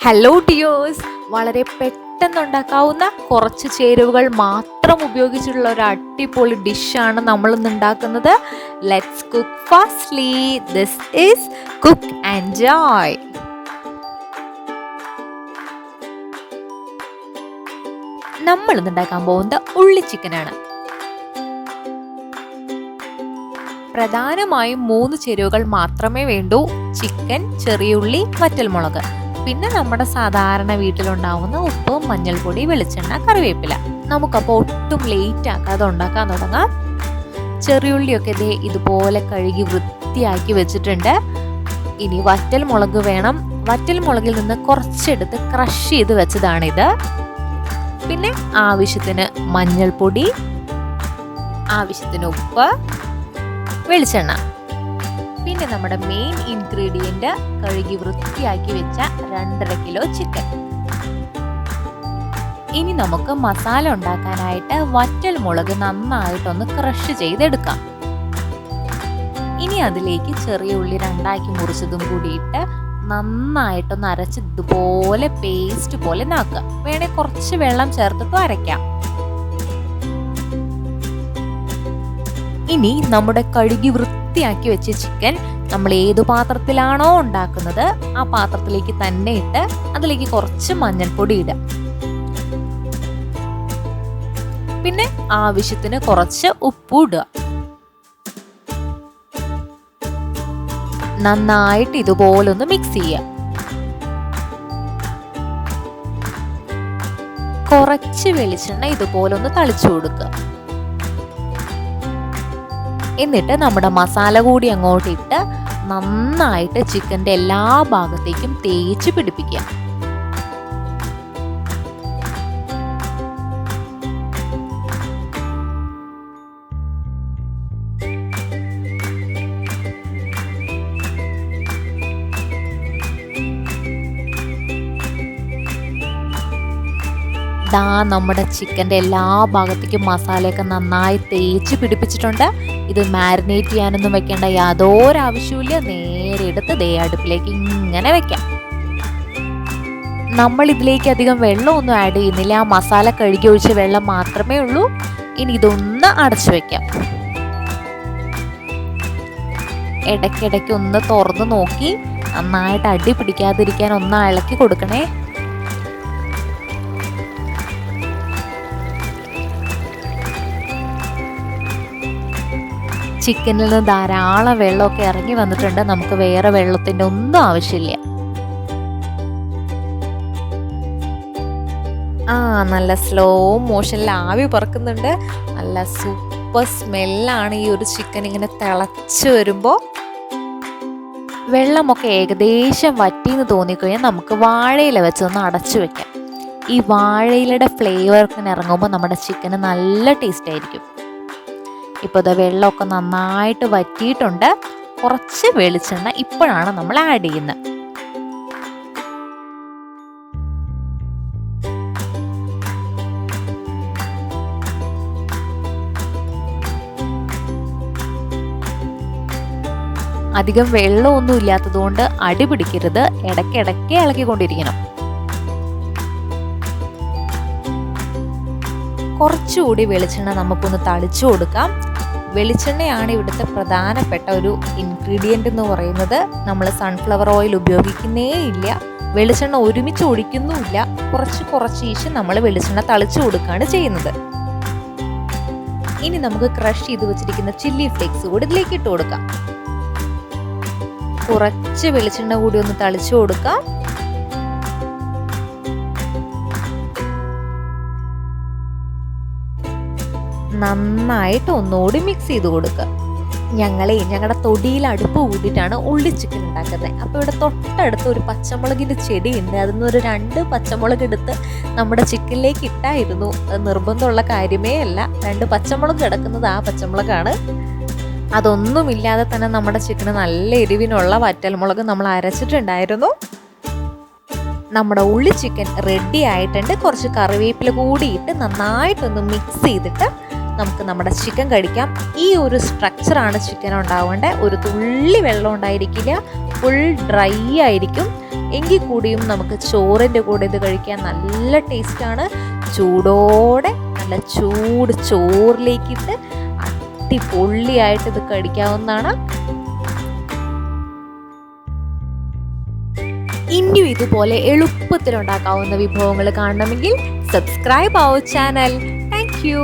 Hello dears, വളരെ പെട്ടെന്നുണ്ടാക്കാവുന്ന കുറച്ച് ചേരുവകൾ മാത്രം ഉപയോഗിച്ചിട്ടുള്ള ഒരു അടിപൊളി ഡിഷാണ് നമ്മൾ ഇന്ന് ഉണ്ടാക്കുന്നത്. Let's cook fastly. This is cook and Joy. നമ്മൾ ഇന്ന് ഉണ്ടാക്കാൻ പോകുന്നത് ഉള്ളി ചിക്കനാണ്. പ്രധാനമായും 3 ചേരുവകൾ മാത്രമേ വേണ്ടൂ: ചിക്കൻ, ചെറിയുള്ളി, വറ്റൽമുളക്, പിന്നെ നമ്മുടെ സാധാരണ വീട്ടിലുണ്ടാവുന്ന ഉപ്പ്, മഞ്ഞൾപ്പൊടി, വെളിച്ചെണ്ണ, കറിവേപ്പില. നമുക്കപ്പോൾ ഒട്ടും ലേറ്റ് ആക്കാതെ ഉണ്ടാക്കാൻ തുടങ്ങാം. ചെറിയുള്ളിയൊക്കെ ഇതുപോലെ കഴുകി വൃത്തിയാക്കി വെച്ചിട്ടുണ്ട്. ഇനി വറ്റൽമുളക് വേണം. വറ്റൽമുളകിൽ നിന്ന് കുറച്ചെടുത്ത് ക്രഷ് ചെയ്ത് വെച്ചതാണിത്. പിന്നെ ആവശ്യത്തിന് മഞ്ഞൾപ്പൊടി, ആവശ്യത്തിന് ഉപ്പ്, വെളിച്ചെണ്ണ, പിന്നെ നമ്മുടെ മെയിൻ ഇൻഗ്രീഡിയന്റ് കഴുകി വൃത്തിയാക്കി വെച്ച 2.5 കിലോ ചിക്കൻ. ഇനി നമുക്ക് മസാല ഉണ്ടാക്കാനായിട്ട് വറ്റൽമുളക് നന്നായിട്ടൊന്ന് ക്രഷ് ചെയ്തെടുക്കാം. ഇനി അതിലേക്ക് ചെറിയ ഉള്ളി 2 മുറിച്ചതും കൂടിയിട്ട് നന്നായിട്ടൊന്ന് അരച്ച് ഇതുപോലെ പേസ്റ്റ് പോലെ നാക്കുക. വേണേ കുറച്ച് വെള്ളം ചേർത്തിട്ട് അരയ്ക്കാം. ഇനി നമ്മുടെ കഴുകി വൃത്തിയാക്കി വെച്ച ചിക്കൻ നമ്മൾ ഏതു പാത്രത്തിലാണോ ഉണ്ടാക്കുന്നത് ആ പാത്രത്തിലേക്ക് തന്നെ ഇട്ട് അതിലേക്ക് കുറച്ച് മഞ്ഞൾപ്പൊടി ഇടുക. പിന്നെ ആവശ്യത്തിന് കുറച്ച് ഉപ്പ് ഇടുക. നന്നായിട്ട് ഇതുപോലൊന്ന് മിക്സ് ചെയ്യുക. കുറച്ച് വെളിച്ചെണ്ണ ഇതുപോലൊന്ന് തളിച്ചു കൊടുക്കുക. എന്നിട്ട് നമ്മുടെ മസാല കൂടി അങ്ങോട്ട് ഇട്ട് നന്നായിട്ട് ചിക്കൻ്റെ എല്ലാ ഭാഗത്തേക്കും തേച്ച് പിടിപ്പിക്കുക. നമ്മുടെ ചിക്കൻ്റെ എല്ലാ ഭാഗത്തേക്കും മസാലയൊക്കെ നന്നായി തേച്ച് പിടിപ്പിച്ചിട്ടുണ്ട്. ഇത് മാരിനേറ്റ് ചെയ്യാനൊന്നും വെക്കേണ്ട യാതൊരു ആവശ്യമില്ല. നേരെ എടുത്ത് അടുപ്പിലേക്ക് ഇങ്ങനെ വെക്കാം. നമ്മൾ ഇതിലേക്ക് അധികം വെള്ളമൊന്നും ആഡ് ചെയ്യുന്നില്ല. ആ മസാല കഴുകി ഒഴിച്ച വെള്ളം മാത്രമേ ഉള്ളൂ. ഇനി ഇതൊന്ന് അടച്ചു വെക്കാം. ഇടയ്ക്കിടയ്ക്ക് ഒന്ന് തുറന്ന് നോക്കി നന്നായിട്ട് അടി പിടിക്കാതിരിക്കാൻ ഒന്ന് ഇളക്കി കൊടുക്കണേ. ചിക്കനിൽ നിന്ന് ധാരാളം വെള്ളമൊക്കെ ഇറങ്ങി വന്നിട്ടുണ്ട്. നമുക്ക് വേറെ വെള്ളത്തിൻ്റെ ഒന്നും ആവശ്യമില്ല. നല്ല സ്ലോ മോഷനിൽ ആവി പറക്കുന്നുണ്ട്. നല്ല സൂപ്പർ സ്മെല്ലാണ് ഈ ഒരു ചിക്കൻ ഇങ്ങനെ തിളച്ച് വരുമ്പോൾ. വെള്ളമൊക്കെ ഏകദേശം വറ്റിയെന്ന് തോന്നിക്കഴിഞ്ഞാൽ നമുക്ക് വാഴയില വെച്ചൊന്ന് അടച്ചു വെക്കാം. ഈ വാഴയിലയുടെ ഫ്ലേവർ ഒക്കെ ഇറങ്ങുമ്പോൾ നമ്മുടെ ചിക്കന് നല്ല ടേസ്റ്റ് ആയിരിക്കും. ഇപ്പോൾ വെള്ളമൊക്കെ നന്നായിട്ട് വറ്റിയിട്ടുണ്ട്. കുറച്ച് വെളിച്ചെണ്ണ ഇപ്പോഴാണ് നമ്മൾ ആഡ് ചെയ്യുന്നത്. അധികം വെള്ളമൊന്നും ഇല്ലാത്തതുകൊണ്ട് അടി പിടിക്കരുത്. ഇടയ്ക്കിടയ്ക്ക് ഇളക്കിക്കൊണ്ടിരിക്കണം. കുറച്ചുകൂടി വെളിച്ചെണ്ണ നമുക്കൊന്ന് തളിച്ചു കൊടുക്കാം. വെളിച്ചെണ്ണയാണ് ഇവിടുത്തെ പ്രധാനപ്പെട്ട ഒരു ഇൻഗ്രീഡിയൻ്റ് എന്ന് പറയുന്നത്. നമ്മൾ സൺഫ്ലവർ ഓയിൽ ഉപയോഗിക്കുന്നേ ഇല്ല. വെളിച്ചെണ്ണ ഒരുമിച്ച് ഒഴിക്കുന്നുമില്ല. കുറച്ച് നമ്മൾ വെളിച്ചെണ്ണ തളിച്ചു കൊടുക്കുകയാണ് ചെയ്യുന്നത്. ഇനി നമുക്ക് ക്രഷ് ചെയ്ത് വെച്ചിരിക്കുന്ന ചില്ലി ഫ്ലേക്സ് കൂടി ഇതിലേക്ക് ഇട്ട് കൊടുക്കാം. കുറച്ച് വെളിച്ചെണ്ണ കൂടി ഒന്ന് തളിച്ചു കൊടുക്കാം. നന്നായിട്ട് ഒന്നുകൂടി മിക്സ് ചെയ്ത് കൊടുക്കുക. ഞങ്ങളുടെ തൊടിയിൽ അടുപ്പ് കൂട്ടിയിട്ടാണ് ഉള്ളി ചിക്കൻ ഉണ്ടാക്കുന്നത്. അപ്പോൾ ഇവിടെ തൊട്ടടുത്ത് ഒരു പച്ചമുളകിൻ്റെ ചെടിയുണ്ട്. അതിൽ ഒരു 2 പച്ചമുളക് എടുത്ത് നമ്മുടെ ചിക്കനിലേക്ക് ഇട്ടായിരുന്നു. അത് നിർബന്ധമുള്ള കാര്യമേ അല്ല. 2 പച്ചമുളക് കിടക്കുന്നത് ആ പച്ചമുളകാണ്. അതൊന്നുമില്ലാതെ തന്നെ നമ്മുടെ ചിക്കന് നല്ല എരിവിനുള്ള വറ്റൽമുളക് നമ്മൾ അരച്ചിട്ടുണ്ടായിരുന്നു. നമ്മുടെ ഉള്ളി ചിക്കൻ റെഡി ആയിട്ടുണ്ട്. കുറച്ച് കറിവേപ്പില കൂടിയിട്ട് നന്നായിട്ടൊന്ന് മിക്സ് ചെയ്തിട്ട് നമുക്ക് നമ്മുടെ ചിക്കൻ കഴിക്കാം. ഈ ഒരു സ്ട്രക്ചറാണ് ചിക്കൻ ഉണ്ടാവേണ്ടത്. ഒരു തുള്ളി വെള്ളം ഉണ്ടായിരിക്കില്ല. ഫുൾ ഡ്രൈ ആയിരിക്കും. എങ്കിൽ കൂടിയും നമുക്ക് ചോറിൻ്റെ കൂടെ ഇത് കഴിക്കാൻ നല്ല ടേസ്റ്റാണ്. ചൂടോടെ നല്ല ചൂട് ചോറിലേക്കിട്ട് അടിപൊളിയായിട്ട് ഇത് കഴിക്കാവുന്നതാണ്. ഇനിയും ഇതുപോലെ എളുപ്പത്തിൽ ഉണ്ടാക്കാവുന്ന വിഭവങ്ങൾ കാണണമെങ്കിൽ subscribe our channel. Thank U.